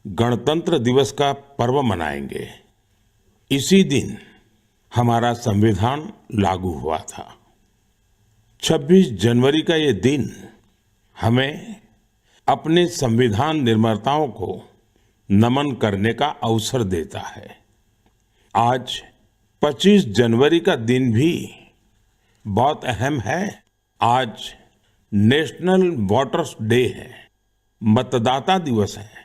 गणतंत्र दिवस का पर्व मनाएंगे। इसी दिन हमारा संविधान लागू हुआ था। 26 जनवरी का ये दिन हमें अपने संविधान निर्माताओं को नमन करने का अवसर देता है। आज 25 जनवरी का दिन भी बहुत अहम है। आज नेशनल वोटर्स डे है, मतदाता दिवस है।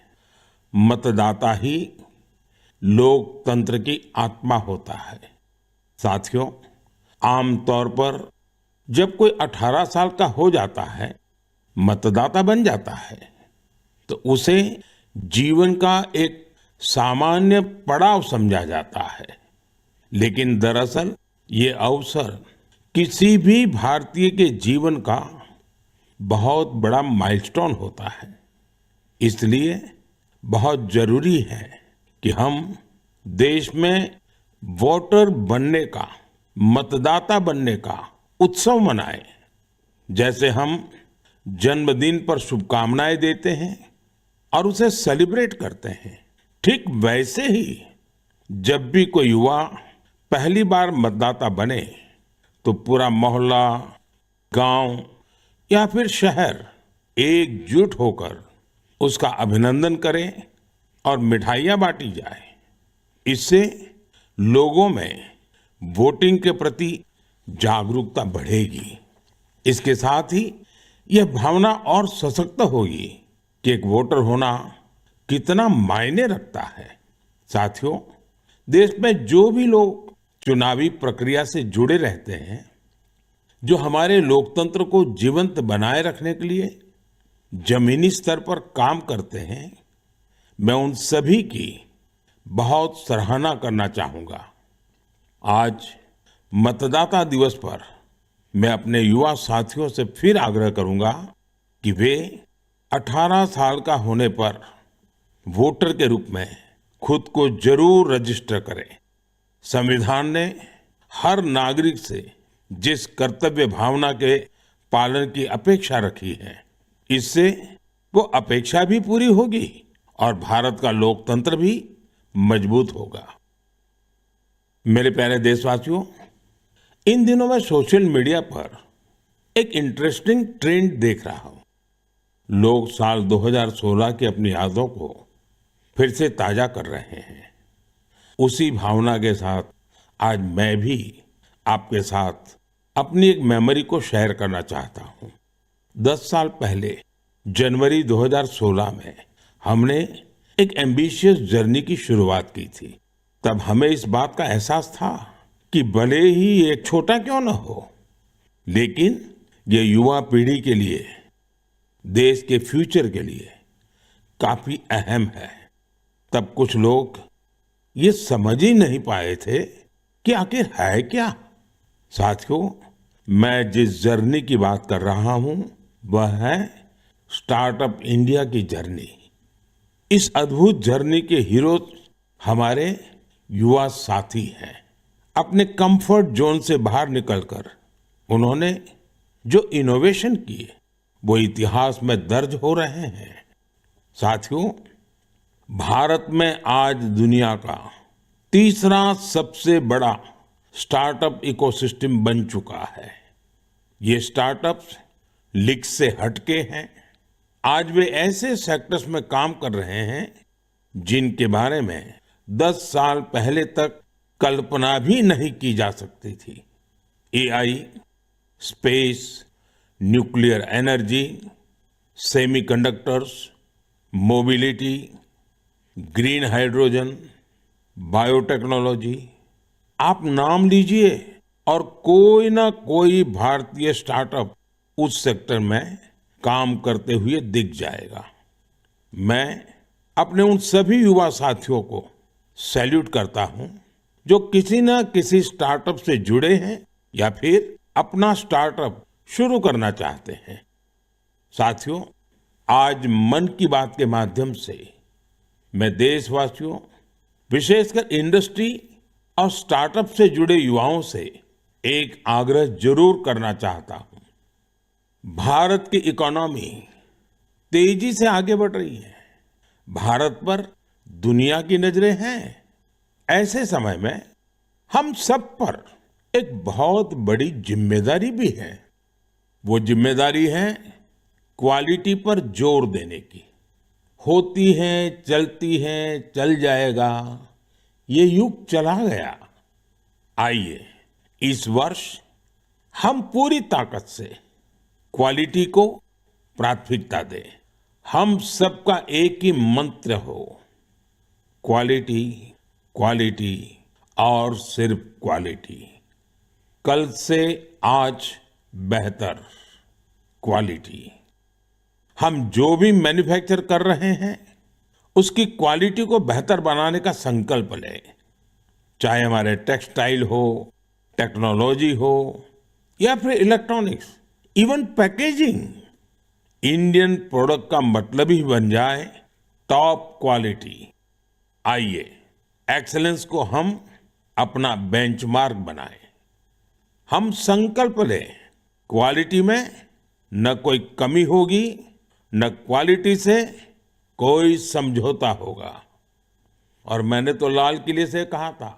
मतदाता ही लोकतंत्र की आत्मा होता है। साथियों, आमतौर पर जब कोई 18 साल का हो जाता है, मतदाता बन जाता है, तो उसे जीवन का एक सामान्य पड़ाव समझा जाता है। लेकिन दरअसल ये अवसर किसी भी भारतीय के जीवन का बहुत बड़ा माइलस्टोन होता है। इसलिए बहुत जरूरी है कि हम देश में वोटर बनने का, मतदाता बनने का उत्सव मनाएं। जैसे हम जन्मदिन पर शुभकामनाएं देते हैं और उसे सेलिब्रेट करते हैं, ठीक वैसे ही जब भी कोई युवा पहली बार मतदाता बने तो पूरा मोहल्ला, गांव या फिर शहर एकजुट होकर उसका अभिनंदन करें और मिठाइयां बांटी जाए। इससे लोगों में वोटिंग के प्रति जागरूकता बढ़ेगी। इसके साथ ही यह भावना और सशक्त होगी कि एक वोटर होना कितना मायने रखता है। साथियों, देश में जो भी लोग चुनावी प्रक्रिया से जुड़े रहते हैं, जो हमारे लोकतंत्र को जीवंत बनाए रखने के लिए जमीनी स्तर पर काम करते हैं, मैं उन सभी की बहुत सराहना करना चाहूंगा। आज मतदाता दिवस पर मैं अपने युवा साथियों से फिर आग्रह करूंगा कि वे 18 साल का होने पर वोटर के रूप में खुद को जरूर रजिस्टर करें। संविधान ने हर नागरिक से जिस कर्तव्य भावना के पालन की अपेक्षा रखी है, इससे वो अपेक्षा भी पूरी होगी और भारत का लोकतंत्र भी मजबूत होगा। मेरे प्यारे देशवासियों, इन दिनों मैं सोशल मीडिया पर एक इंटरेस्टिंग ट्रेंड देख रहा हूं। लोग साल 2016 की अपनी यादों को फिर से ताजा कर रहे हैं। उसी भावना के साथ आज मैं भी आपके साथ अपनी एक मेमोरी को शेयर करना चाहता हूं। 10 साल पहले जनवरी 2016 में हमने एक एम्बिशियस जर्नी की शुरुआत की थी। तब हमें इस बात का एहसास था कि भले ही एक छोटा क्यों न हो, लेकिन ये युवा पीढ़ी के लिए, देश के फ्यूचर के लिए काफी अहम है। तब कुछ लोग ये समझ ही नहीं पाए थे कि आखिर है क्या। साथियों, मैं जिस जर्नी की बात कर रहा हूं वह है स्टार्टअप इंडिया की जर्नी। इस अद्भुत जर्नी के हीरो हमारे युवा साथी हैं। अपने कंफर्ट जोन से बाहर निकलकर उन्होंने जो इनोवेशन किए वो इतिहास में दर्ज हो रहे हैं। साथियों, भारत में आज दुनिया का तीसरा सबसे बड़ा स्टार्टअप इकोसिस्टम बन चुका है। ये स्टार्टअप्स लीग से हटके हैं। आज वे ऐसे सेक्टर्स में काम कर रहे हैं जिनके बारे में 10 साल पहले तक कल्पना भी नहीं की जा सकती थी। AI, space, nuclear energy, semiconductors, mobility, green hydrogen, biotechnology, आप नाम लीजिए और कोई ना कोई भारतीय स्टार्टअप उस सेक्टर में काम करते हुए दिख जाएगा। मैं अपने उन सभी युवा साथियों को सैल्यूट करता हूं जो किसी ना किसी स्टार्टअप से जुड़े हैं या फिर अपना स्टार्टअप शुरू करना चाहते हैं। साथियों, आज मन की बात के माध्यम से मैं देशवासियों, विशेषकर इंडस्ट्री और स्टार्टअप से जुड़े युवाओं से एक आग्रह जरूर करना चाहता हूं। भारत की इकोनॉमी तेजी से आगे बढ़ रही है। भारत पर दुनिया की नजरें हैं। ऐसे समय में हम सब पर एक बहुत बड़ी जिम्मेदारी भी है। वो जिम्मेदारी है क्वालिटी पर जोर देने की। होती है, चलती है, चल जाएगा, ये युग चला गया। आइए इस वर्ष हम पूरी ताकत से क्वालिटी को प्राथमिकता दें। हम सबका एक ही मंत्र हो, क्वालिटी, क्वालिटी और सिर्फ क्वालिटी। कल से आज बेहतर क्वालिटी। हम जो भी मैन्युफैक्चर कर रहे हैं उसकी क्वालिटी को बेहतर बनाने का संकल्प लें। चाहे हमारे टेक्सटाइल हो, टेक्नोलॉजी हो या फिर electronics, even packaging. Indian product का मतलब ही बन जाए टॉप क्वालिटी। आइए एक्सेलेंस को हम अपना बेंचमार्क बनाएं। हम संकल्प लें, क्वालिटी में न कोई कमी होगी, न क्वालिटी से कोई समझौता होगा। और मैंने तो लाल किले से कहा था,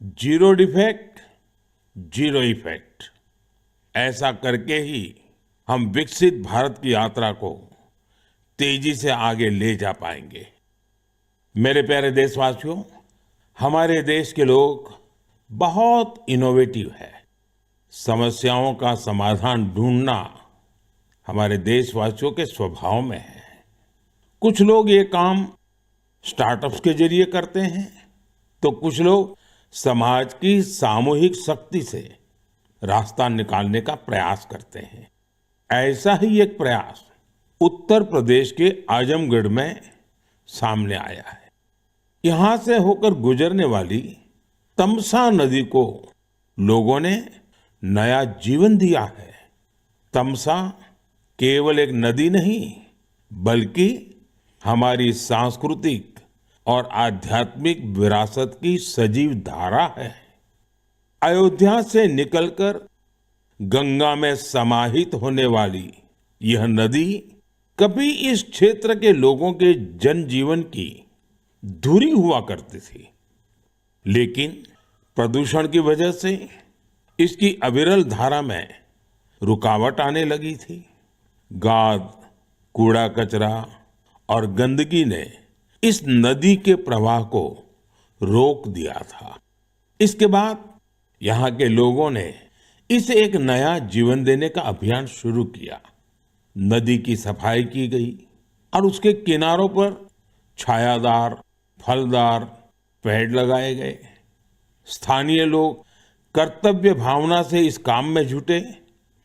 जीरो डिफेक्ट, जीरो इफेक्ट। ऐसा करके ही हम विकसित भारत की यात्रा को तेजी से आगे ले जा पाएंगे। मेरे प्यारे देशवासियों, हमारे देश के लोग बहुत इनोवेटिव है। समस्याओं का समाधान ढूंढना हमारे देशवासियों के स्वभाव में है। कुछ लोग ये काम स्टार्टअप्स के जरिए करते हैं, तो कुछ लोग समाज की सामूहिक शक्ति से रास्ता निकालने का प्रयास करते हैं। ऐसा ही एक प्रयास उत्तर प्रदेश के आजमगढ़ में सामने आया है। यहां से होकर गुजरने वाली तमसा नदी को लोगों ने नया जीवन दिया है। तमसा केवल एक नदी नहीं, बल्कि हमारी सांस्कृतिक और आध्यात्मिक विरासत की सजीव धारा है। अयोध्या से निकलकर गंगा में समाहित होने वाली यह नदी कभी इस क्षेत्र के लोगों के जनजीवन की धुरी हुआ करती थी, लेकिन प्रदूषण की वजह से इसकी अविरल धारा में रुकावट आने लगी थी। गाद, कूड़ा कचरा और गंदगी ने इस नदी के प्रवाह को रोक दिया था। इसके बाद यहाँ के लोगों ने इसे एक नया जीवन देने का अभियान शुरू किया। नदी की सफाई की गई और उसके किनारों पर छायादार, फलदार पेड़ लगाए गए। स्थानीय लोग कर्तव्य भावना से इस काम में जुटे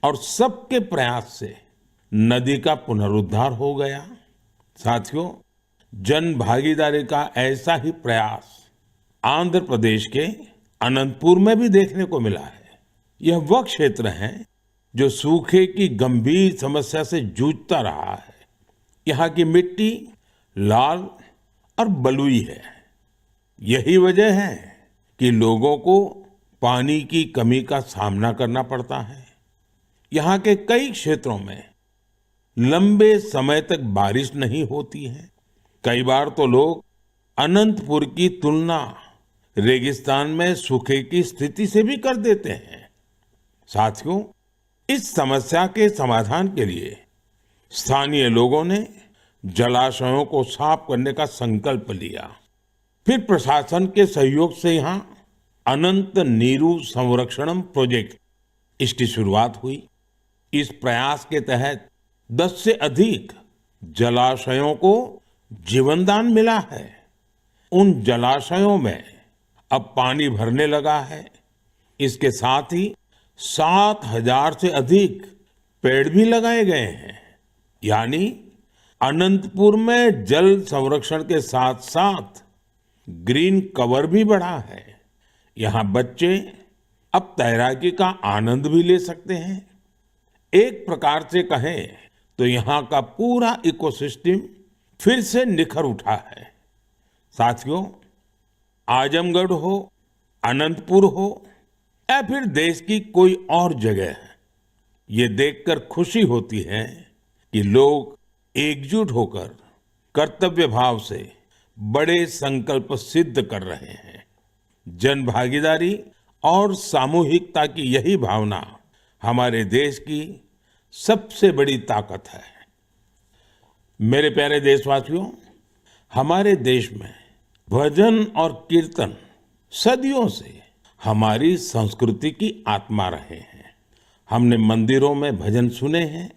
और सबके प्रयास से नदी का पुनरुद्धार हो गया। साथियों, जन भागीदारी का ऐसा ही प्रयास आंध्र प्रदेश के अनंतपुर में भी देखने को मिला है। यह वह क्षेत्र है जो सूखे की गंभीर समस्या से जूझता रहा है। यहाँ की मिट्टी लाल और बलुई है। यही वजह है कि लोगों को पानी की कमी का सामना करना पड़ता है। यहाँ के कई क्षेत्रों में लंबे समय तक बारिश नहीं होती है। कई बार तो लोग अनंतपुर की तुलना रेगिस्तान में सूखे की स्थिति से भी कर देते हैं। साथियों, इस समस्या के समाधान के लिए स्थानीय लोगों ने जलाशयों को साफ करने का संकल्प लिया। फिर प्रशासन के सहयोग से यहाँ अनंत नीरू संरक्षणम प्रोजेक्ट, इसकी शुरुआत हुई। इस प्रयास के तहत 10 से अधिक जलाशयों को जीवनदान मिला है। उन जलाशयों में अब पानी भरने लगा है। इसके साथ ही 7,000 से अधिक पेड़ भी लगाए गए हैं। यानी अनंतपुर में जल संरक्षण के साथ साथ ग्रीन कवर भी बढ़ा है। यहाँ बच्चे अब तैराकी का आनंद भी ले सकते हैं। एक प्रकार से कहें तो यहाँ का पूरा इकोसिस्टम फिर से निखर उठा है। साथियों, आजमगढ़ हो, अनंतपुर हो या फिर देश की कोई और जगह, ये देखकर खुशी होती है कि लोग एकजुट होकर कर्तव्य भाव से बड़े संकल्प सिद्ध कर रहे हैं। जन भागीदारी और सामूहिकता की यही भावना हमारे देश की सबसे बड़ी ताकत है। मेरे प्यारे देशवासियों, हमारे देश में भजन और कीर्तन सदियों से हमारी संस्कृति की आत्मा रहे हैं। हमने मंदिरों में भजन सुने हैं,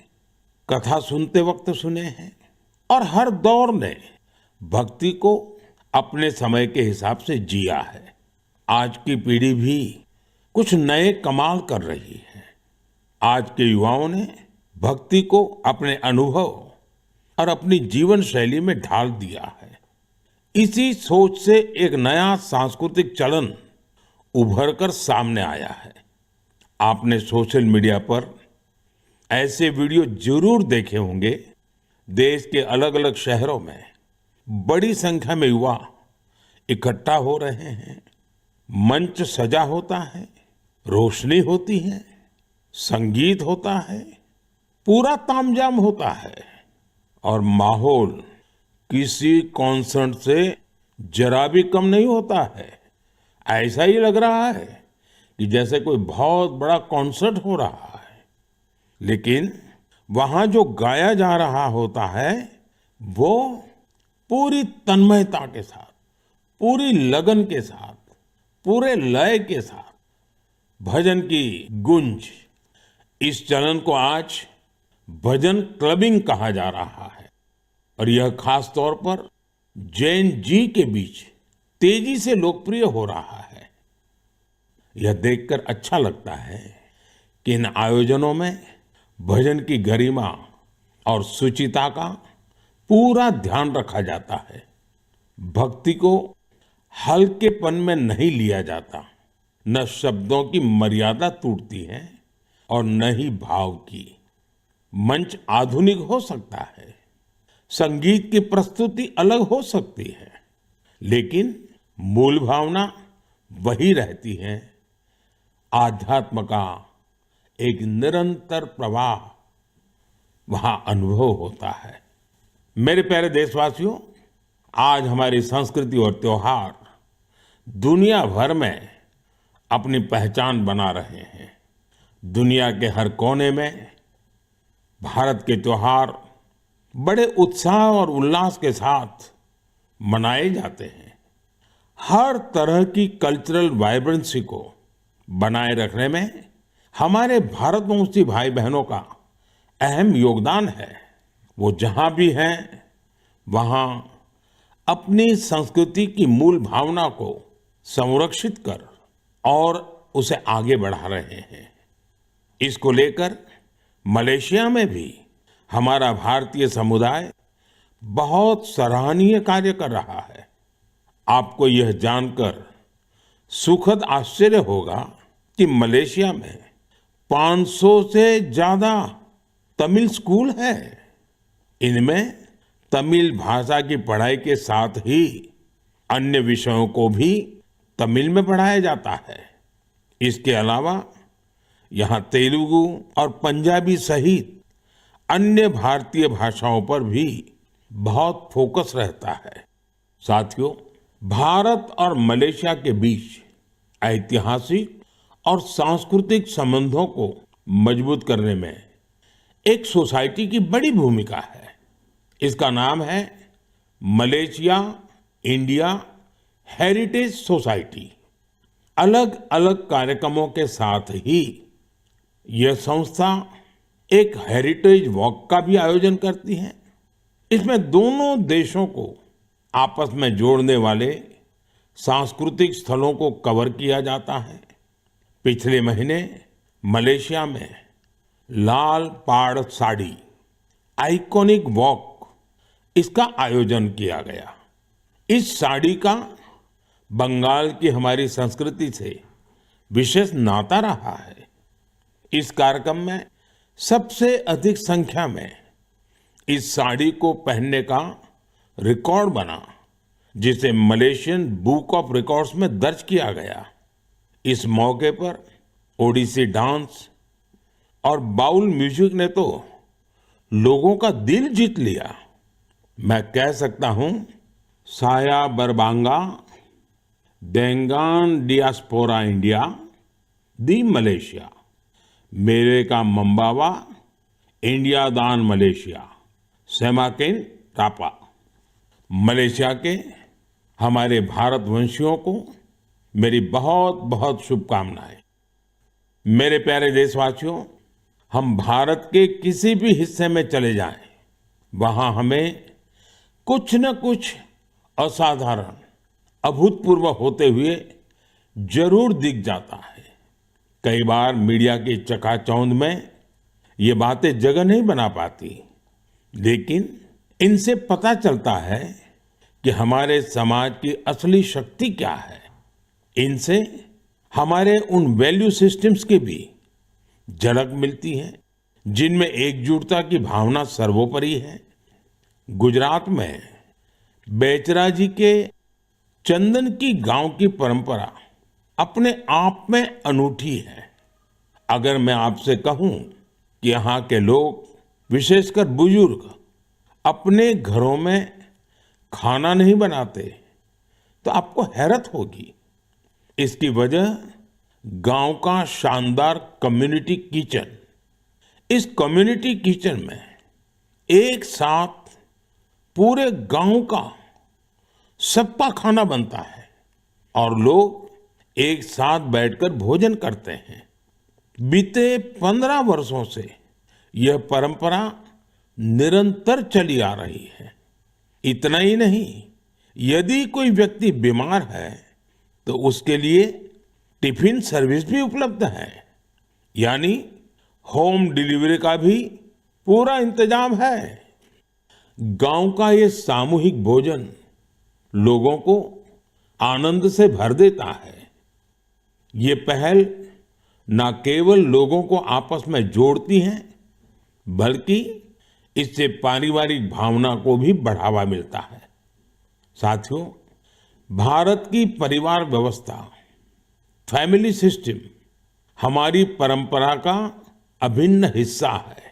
कथा सुनते वक्त सुने हैं और हर दौर ने भक्ति को अपने समय के हिसाब से जिया है। आज की पीढ़ी भी कुछ नए कमाल कर रही है। आज के युवाओं ने भक्ति को अपने अनुभव और अपनी जीवन शैली में ढाल दिया है। इसी सोच से एक नया सांस्कृतिक चलन उभर कर सामने आया है। आपने सोशल मीडिया पर ऐसे वीडियो जरूर देखे होंगे। देश के अलग अलग शहरों में बड़ी संख्या में युवा इकट्ठा हो रहे हैं। मंच सजा होता है, रोशनी होती है, संगीत होता है, पूरा तामझाम होता है और माहौल किसी कॉन्सर्ट से जरा भी कम नहीं होता है। ऐसा ही लग रहा है कि जैसे कोई बहुत बड़ा कॉन्सर्ट हो रहा है। लेकिन वहां जो गाया जा रहा होता है वो पूरी तन्मयता के साथ, पूरी लगन के साथ, पूरे लय के साथ, भजन की गूंज। इस चलन को आज भजन क्लबिंग कहा जा रहा है और यह खास तौर पर जैन जी के बीच तेजी से लोकप्रिय हो रहा है। यह देखकर अच्छा लगता है कि इन आयोजनों में भजन की गरिमा और शुचिता का पूरा ध्यान रखा जाता है। भक्ति को हल्केपन में नहीं लिया जाता। न शब्दों की मर्यादा टूटती है और न ही भाव की। मंच आधुनिक हो सकता है, संगीत की प्रस्तुति अलग हो सकती है, लेकिन मूल भावना वही रहती है। आध्यात्म का एक निरंतर प्रवाह वहां अनुभव होता है। मेरे प्यारे देशवासियों, आज हमारी संस्कृति और त्योहार दुनिया भर में अपनी पहचान बना रहे हैं। दुनिया के हर कोने में भारत के त्योहार बड़े उत्साह और उल्लास के साथ मनाए जाते हैं। हर तरह की कल्चरल वाइब्रेंसी को बनाए रखने में हमारे भारतवंशी भाई बहनों का अहम योगदान है। वो जहां भी हैं वहां अपनी संस्कृति की मूल भावना को संरक्षित कर और उसे आगे बढ़ा रहे हैं। इसको लेकर मलेशिया में भी हमारा भारतीय समुदाय बहुत सराहनीय कार्य कर रहा है। आपको यह जानकर सुखद आश्चर्य होगा कि मलेशिया में 500 से ज्यादा तमिल स्कूल हैं। इनमें तमिल भाषा की पढ़ाई के साथ ही अन्य विषयों को भी तमिल में पढ़ाया जाता है। इसके अलावा यहाँ तेलुगु और पंजाबी सहित अन्य भारतीय भाषाओं पर भी बहुत फोकस रहता है। साथियों, भारत और मलेशिया के बीच ऐतिहासिक और सांस्कृतिक संबंधों को मजबूत करने में एक सोसाइटी की बड़ी भूमिका है। इसका नाम है मलेशिया इंडिया हेरिटेज सोसाइटी। अलग अलग कार्यक्रमों के साथ ही यह संस्था एक हेरिटेज वॉक का भी आयोजन करती है। इसमें दोनों देशों को आपस में जोड़ने वाले सांस्कृतिक स्थलों को कवर किया जाता है। पिछले महीने मलेशिया में लाल पाड़ साड़ी आइकॉनिक वॉक, इसका आयोजन किया गया। इस साड़ी का बंगाल की हमारी संस्कृति से विशेष नाता रहा है। इस कार्यक्रम में सबसे अधिक संख्या में इस साड़ी को पहनने का रिकॉर्ड बना, जिसे मलेशियन बुक ऑफ रिकॉर्ड्स में दर्ज किया गया। इस मौके पर ओडिसी डांस और बाउल म्यूजिक ने तो लोगों का दिल जीत लिया। मैं कह सकता हूं, साया बरबांगा देंगान डियास्पोरा इंडिया दी मलेशिया, मेरे का मम्बावा इंडिया दान मलेशिया, सेमाकिन टापा। मलेशिया के हमारे भारतवंशियों को मेरी बहुत बहुत शुभकामनाएं। मेरे प्यारे देशवासियों, हम भारत के किसी भी हिस्से में चले जाएं, वहां हमें कुछ न कुछ असाधारण, अभूतपूर्व होते हुए जरूर दिख जाता है। कई बार मीडिया की चकाचौंध में ये बातें जगह नहीं बना पाती, लेकिन इनसे पता चलता है कि हमारे समाज की असली शक्ति क्या है। इनसे हमारे उन वैल्यू सिस्टम्स की भी झलक मिलती है जिनमें एकजुटता की भावना सर्वोपरि है। गुजरात में बेचरा जी के चंदन की गांव की परंपरा अपने आप में अनूठी है। अगर मैं आपसे कहूं कि यहाँ के लोग, विशेषकर बुजुर्ग, अपने घरों में खाना नहीं बनाते, तो आपको हैरत होगी। इसकी वजह गांव का शानदार कम्युनिटी किचन। इस कम्युनिटी किचन में एक साथ पूरे गांव का सबका खाना बनता है और लोग एक साथ बैठकर भोजन करते हैं। बीते 15 वर्षों से यह परंपरा निरंतर चली आ रही है। इतना ही नहीं, यदि कोई व्यक्ति बीमार है तो उसके लिए टिफिन सर्विस भी उपलब्ध है, यानी होम डिलीवरी का भी पूरा इंतजाम है। गांव का ये सामूहिक भोजन लोगों को आनंद से भर देता है। ये पहल न केवल लोगों को आपस में जोड़ती है, बल्कि इससे पारिवारिक भावना को भी बढ़ावा मिलता है। साथियों, भारत की परिवार व्यवस्था, फैमिली सिस्टम, हमारी परंपरा का अभिन्न हिस्सा है।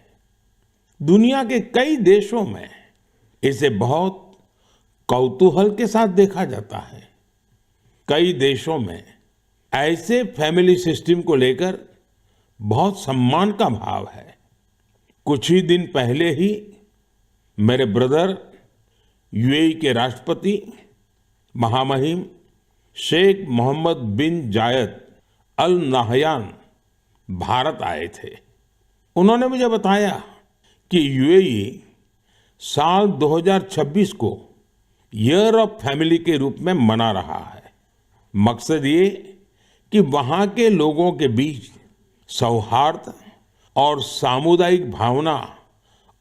दुनिया के कई देशों में इसे बहुत कौतूहल के साथ देखा जाता है। कई देशों में ऐसे फैमिली सिस्टम को लेकर बहुत सम्मान का भाव है। कुछ ही दिन पहले ही मेरे ब्रदर यूएई के राष्ट्रपति महामहिम शेख मोहम्मद बिन जायद अल नाहयान भारत आए थे। उन्होंने मुझे बताया कि यूएई साल 2026 को ईयर ऑफ फैमिली के रूप में मना रहा है। मकसद ये कि वहां के लोगों के बीच सौहार्द और सामुदायिक भावना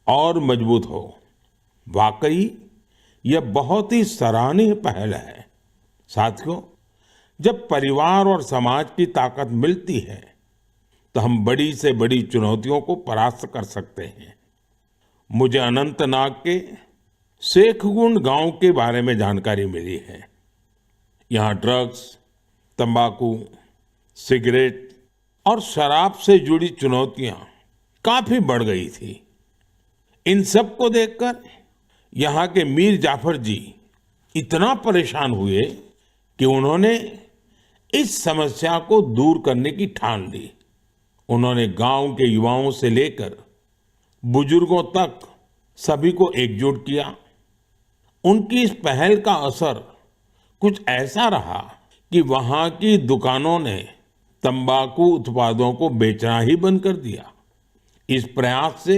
और मजबूत हो। वाकई यह बहुत ही सराहनीय पहल है। साथियों, जब परिवार और समाज की ताकत मिलती है तो हम बड़ी से बड़ी चुनौतियों को परास्त कर सकते हैं। मुझे अनंतनाग के शेखगुंड गांव के बारे में जानकारी मिली है। यहाँ ड्रग्स, तंबाकू, सिगरेट और शराब से जुड़ी चुनौतियां काफी बढ़ गई थी। इन सब को देखकर यहाँ के मीर जाफर जी इतना परेशान हुए कि उन्होंने इस समस्या को दूर करने की ठान ली। उन्होंने गांव के युवाओं से लेकर बुजुर्गों तक सभी को एकजुट किया। उनकी इस पहल का असर कुछ ऐसा रहा कि वहां की दुकानों ने तंबाकू उत्पादों को बेचना ही बंद कर दिया। इस प्रयास से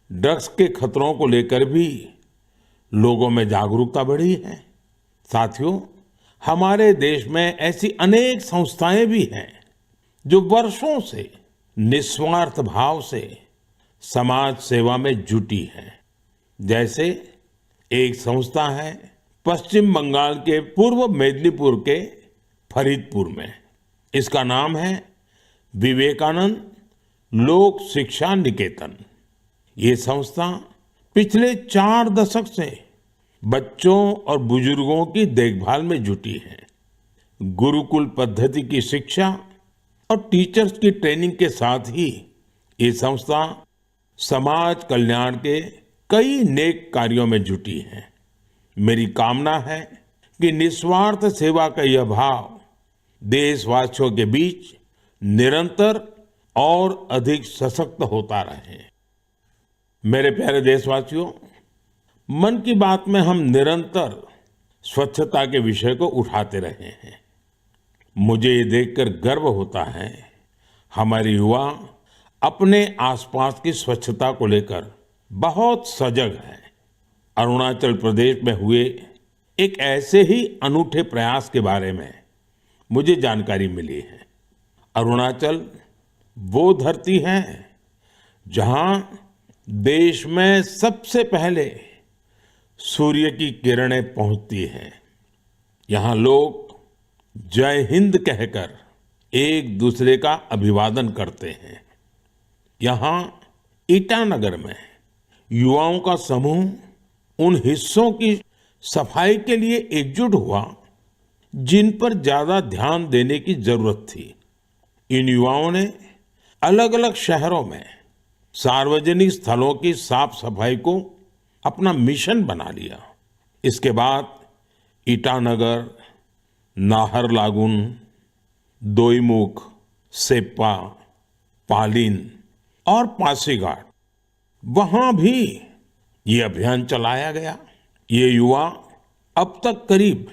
ड्रग्स के खतरों को लेकर भी लोगों में जागरूकता बढ़ी है। साथियों, हमारे देश में ऐसी अनेक संस्थाएं भी हैं जो वर्षों से निस्वार्थ भाव से समाज सेवा में जुटी हैं। जैसे एक संस्था है पश्चिम बंगाल के पूर्व मेदिनीपुर के फरीदपुर में। इसका नाम है विवेकानंद लोक शिक्षा निकेतन। ये संस्था पिछले 4 दशक से बच्चों और बुजुर्गों की देखभाल में जुटी है। गुरुकुल पद्धति की शिक्षा और टीचर्स की ट्रेनिंग के साथ ही ये संस्था समाज कल्याण के कई नेक कार्यों में जुटी हैं। मेरी कामना है कि निस्वार्थ सेवा का यह भाव देशवासियों के बीच निरंतर और अधिक सशक्त होता रहे। मेरे प्यारे देशवासियों, मन की बात में हम निरंतर स्वच्छता के विषय को उठाते रहे हैं। मुझे ये देखकर गर्व होता है हमारे युवा अपने आसपास की स्वच्छता को लेकर बहुत सजग हैं। अरुणाचल प्रदेश में हुए एक ऐसे ही अनूठे प्रयास के बारे में मुझे जानकारी मिली है। अरुणाचल वो धरती है जहां देश में सबसे पहले सूर्य की किरणें पहुंचती हैं। यहाँ लोग जय हिंद कहकर एक दूसरे का अभिवादन करते हैं। यहाँ ईटानगर में युवाओं का समूह उन हिस्सों की सफाई के लिए एकजुट हुआ जिन पर ज्यादा ध्यान देने की जरूरत थी। इन युवाओं ने अलग अलग शहरों में सार्वजनिक स्थलों की साफ सफाई को अपना मिशन बना लिया। इसके बाद ईटानगर, नाहरलागुन, दोईमुख, सेप्पा, पालिन और पासीघाट, वहां भी ये अभियान चलाया गया। ये युवा अब तक करीब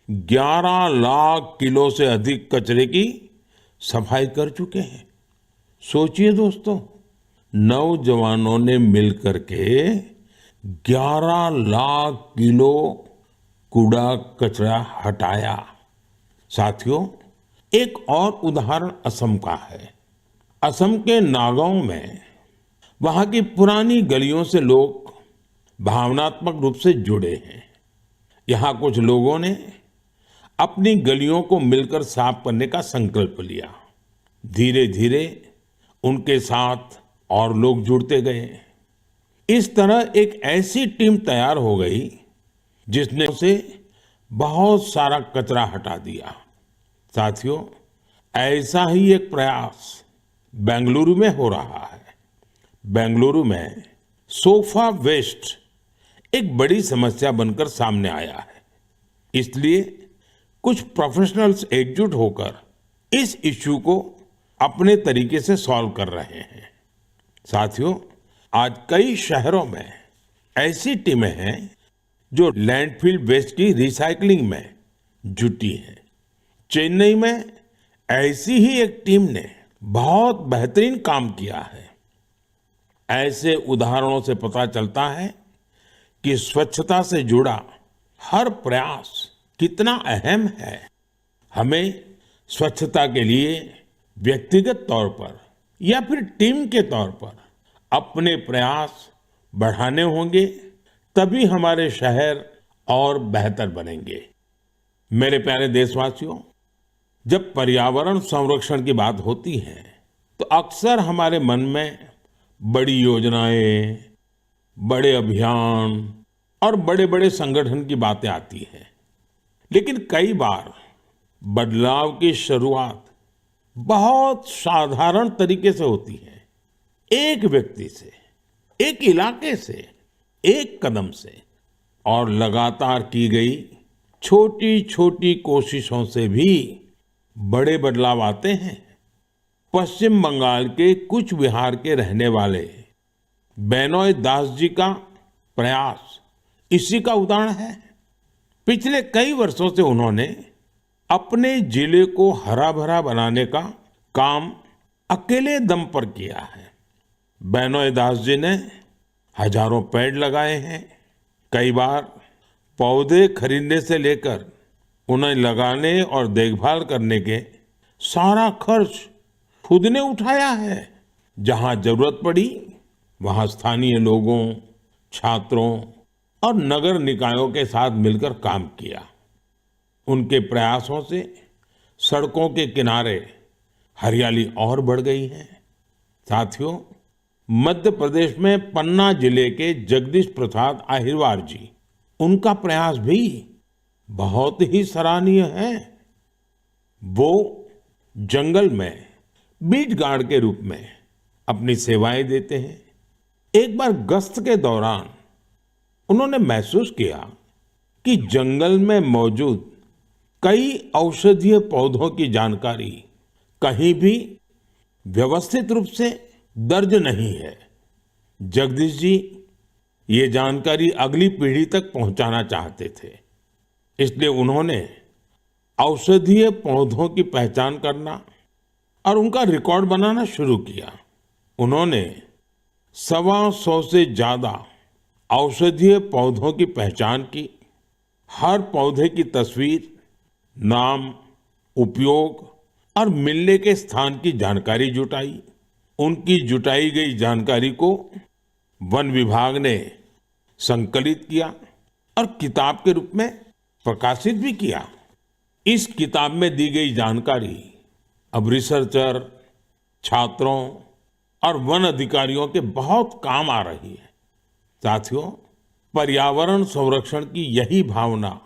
11 लाख किलो से अधिक कचरे की सफाई कर चुके हैं। सोचिए दोस्तों, नौजवानों ने मिलकर के 11 लाख किलो कूड़ा कचरा हटाया। साथियों, एक और उदाहरण असम का है। असम के नागांव में वहां की पुरानी गलियों से लोग भावनात्मक रूप से जुड़े हैं। यहाँ कुछ लोगों ने अपनी गलियों को मिलकर साफ करने का संकल्प लिया। धीरे धीरे उनके साथ और लोग जुड़ते गए। इस तरह एक ऐसी टीम तैयार हो गई जिसने उसे बहुत सारा कचरा हटा दिया। साथियों, ऐसा ही एक प्रयास बेंगलुरु में हो रहा है। बेंगलुरु में सोफा वेस्ट एक बड़ी समस्या बनकर सामने आया है। इसलिए कुछ प्रोफेशनल्स एकजुट होकर इस इश्यू को अपने तरीके से सॉल्व कर रहे हैं। साथियों, आज कई शहरों में ऐसी टीमें हैं जो लैंडफिल वेस्ट की रिसाइकलिंग में जुटी हैं। चेन्नई में ऐसी ही एक टीम ने बहुत बेहतरीन काम किया है। ऐसे उदाहरणों से पता चलता है कि स्वच्छता से जुड़ा हर प्रयास कितना अहम है। हमें स्वच्छता के लिए व्यक्तिगत तौर पर या फिर टीम के तौर पर अपने प्रयास बढ़ाने होंगे, तभी हमारे शहर और बेहतर बनेंगे। मेरे प्यारे देशवासियों, जब पर्यावरण संरक्षण की बात होती है तो अक्सर हमारे मन में बड़ी योजनाएं, बड़े अभियान और बड़े बड़े संगठन की बातें आती हैं। लेकिन कई बार बदलाव की शुरुआत बहुत साधारण तरीके से होती है। एक व्यक्ति से, एक इलाके से, एक कदम से, और लगातार की गई छोटी छोटी कोशिशों से भी बड़े बदलाव आते हैं। पश्चिम बंगाल के कुछ बिहार के रहने वाले बेनोय दास जी का प्रयास इसी का उदाहरण है। पिछले कई वर्षों से उन्होंने अपने जिले को हरा भरा बनाने का काम अकेले दम पर किया है। बेनोय दास जी ने हजारों पेड़ लगाए हैं। कई बार पौधे खरीदने से लेकर उन्हें लगाने और देखभाल करने के सारा खर्च खुद ने उठाया है। जहां जरूरत पड़ी वहां स्थानीय लोगों, छात्रों और नगर निकायों के साथ मिलकर काम किया। उनके प्रयासों से सड़कों के किनारे हरियाली और बढ़ गई है। साथियों, मध्य प्रदेश में पन्ना जिले के जगदीश प्रसाद आहिरवार जी, उनका प्रयास भी बहुत ही सराहनीय है। वो जंगल में बीट गार्ड के रूप में अपनी सेवाएं देते हैं। एक बार गश्त के दौरान उन्होंने महसूस किया कि जंगल में मौजूद कई औषधीय पौधों की जानकारी कहीं भी व्यवस्थित रूप से दर्ज नहीं है। जगदीश जी ये जानकारी अगली पीढ़ी तक पहुंचाना चाहते थे, इसलिए उन्होंने औषधीय पौधों की पहचान करना और उनका रिकॉर्ड बनाना शुरू किया। उन्होंने 125 से ज्यादा औषधीय पौधों की पहचान की। हर पौधे की तस्वीर, नाम, उपयोग और मिलने के स्थान की जानकारी जुटाई। उनकी जुटाई गई जानकारी को वन विभाग ने संकलित किया और किताब के रूप में प्रकाशित भी किया। इस किताब में दी गई जानकारी अब रिसर्चर, छात्रों और वन अधिकारियों के बहुत काम आ रही है। साथियों, पर्यावरण संरक्षण की यही भावना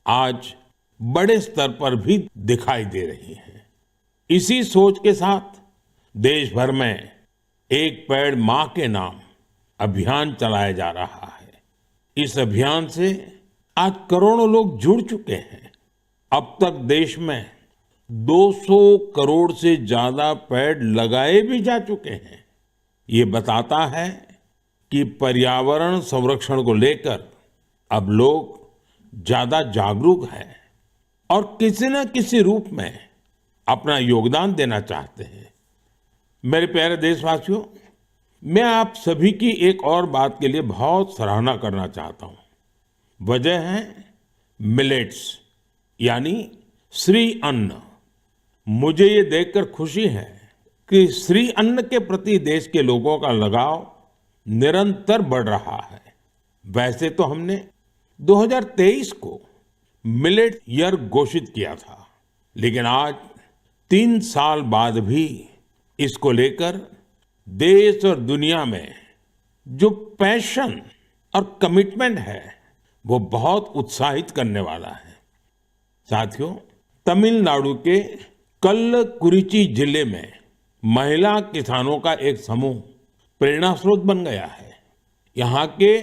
आज बड़े स्तर पर भी दिखाई दे रही है। इसी सोच के साथ देश भर में एक पेड़ मां के नाम अभियान चलाया जा रहा है। इस अभियान से आज करोड़ों लोग जुड़ चुके हैं। अब तक देश में 200 करोड़ से ज्यादा पेड़ लगाए भी जा चुके हैं। ये बताता है कि पर्यावरण संरक्षण को लेकर अब लोग ज्यादा जागरूक हैं और किसी न किसी रूप में अपना योगदान देना चाहते हैं। मेरे प्यारे देशवासियों, मैं आप सभी की एक और बात के लिए बहुत सराहना करना चाहता हूं। वजह है मिलेट्स, यानी श्री अन्न। मुझे ये देखकर खुशी है कि श्री अन्न के प्रति देश के लोगों का लगाव निरंतर बढ़ रहा है। वैसे तो हमने 2023 को मिलेट ईयर घोषित किया था, लेकिन आज 3 साल बाद भी इसको लेकर देश और दुनिया में जो पैशन और कमिटमेंट है वो बहुत उत्साहित करने वाला है। साथियों, तमिलनाडु के कल्लकुरिची जिले में महिला किसानों का एक समूह प्रेरणा स्रोत बन गया है। यहाँ के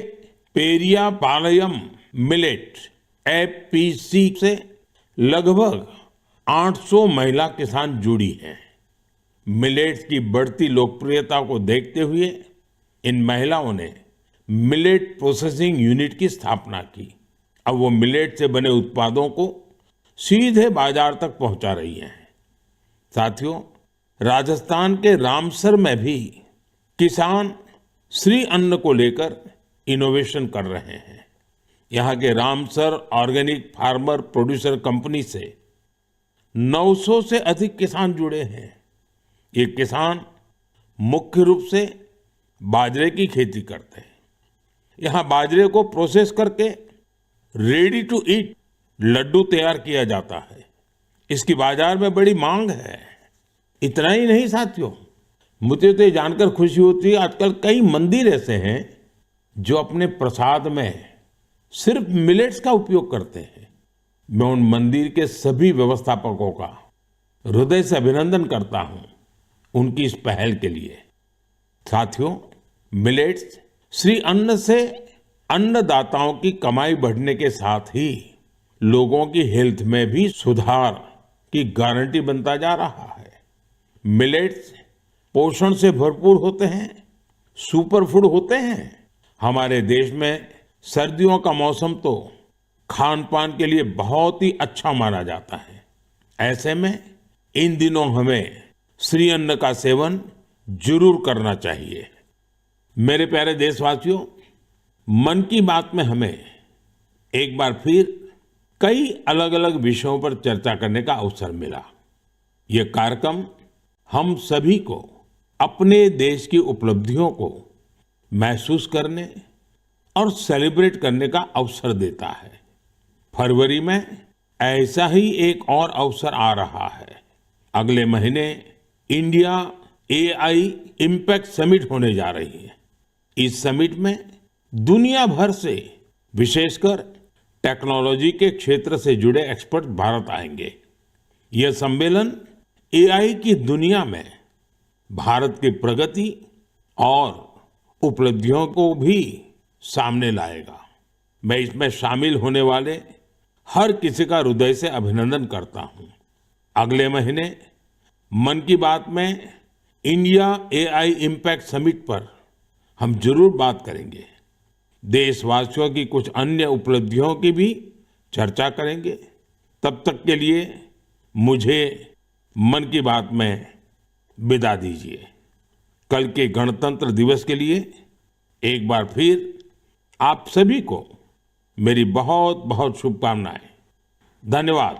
पेरिया पालयम मिलेट एफपीसी से लगभग 800 महिला किसान जुड़ी हैं। मिलेट्स की बढ़ती लोकप्रियता को देखते हुए इन महिलाओं ने मिलेट प्रोसेसिंग यूनिट की स्थापना की। अब वो मिलेट से बने उत्पादों को सीधे बाजार तक पहुंचा रही हैं। साथियों, राजस्थान के रामसर में भी किसान श्री अन्न को लेकर इनोवेशन कर रहे हैं। यहाँ के Ramsar organic farmer producer company से 900 से अधिक किसान जुड़े हैं। ये किसान मुख्य रूप से बाजरे की खेती करते हैं। यहाँ बाजरे को प्रोसेस करके रेडी टू ईट लड्डू तैयार किया जाता है। इसकी बाजार में बड़ी मांग है। इतना ही नहीं साथियों, मुझे तो ये जानकर खुशी होती है आजकल कई मंदिर ऐसे हैं जो अपने प्रसाद में सिर्फ मिलेट्स का उपयोग करते हैं। मैं उन मंदिर के सभी व्यवस्थापकों का हृदय से अभिनंदन करता हूं उनकी इस पहल के लिए। साथियों, मिलेट्स श्री अन्न से अन्नदाताओं की कमाई बढ़ने के साथ ही लोगों की हेल्थ में भी सुधार की गारंटी बनता जा रहा है। मिलेट्स पोषण से भरपूर होते हैं, सुपर फूड होते हैं। हमारे देश में सर्दियों का मौसम तो खान पान के लिए बहुत ही अच्छा माना जाता है। ऐसे में इन दिनों हमें श्री अन्न का सेवन जरूर करना चाहिए। मेरे प्यारे देशवासियों, मन की बात में हमें एक बार फिर कई अलग अलग विषयों पर चर्चा करने का अवसर मिला। ये कार्यक्रम हम सभी को अपने देश की उपलब्धियों को महसूस करने और सेलिब्रेट करने का अवसर देता है। फरवरी में ऐसा ही एक और अवसर आ रहा है। अगले महीने इंडिया एआई इम्पैक्ट समिट होने जा रही है। इस समिट में दुनिया भर से, विशेषकर टेक्नोलॉजी के क्षेत्र से जुड़े एक्सपर्ट भारत आएंगे। यह सम्मेलन एआई की दुनिया में भारत की प्रगति और उपलब्धियों को भी सामने लाएगा। मैं इसमें शामिल होने वाले हर किसी का हृदय से अभिनंदन करता हूं। अगले महीने मन की बात में इंडिया एआई इम्पैक्ट समिट पर हम जरूर बात करेंगे। देशवासियों की कुछ अन्य उपलब्धियों की भी चर्चा करेंगे। तब तक के लिए मुझे मन की बात में विदा दीजिए। कल के गणतंत्र दिवस के लिए एक बार फिर आप सभी को मेरी बहुत बहुत शुभकामनाएं। धन्यवाद।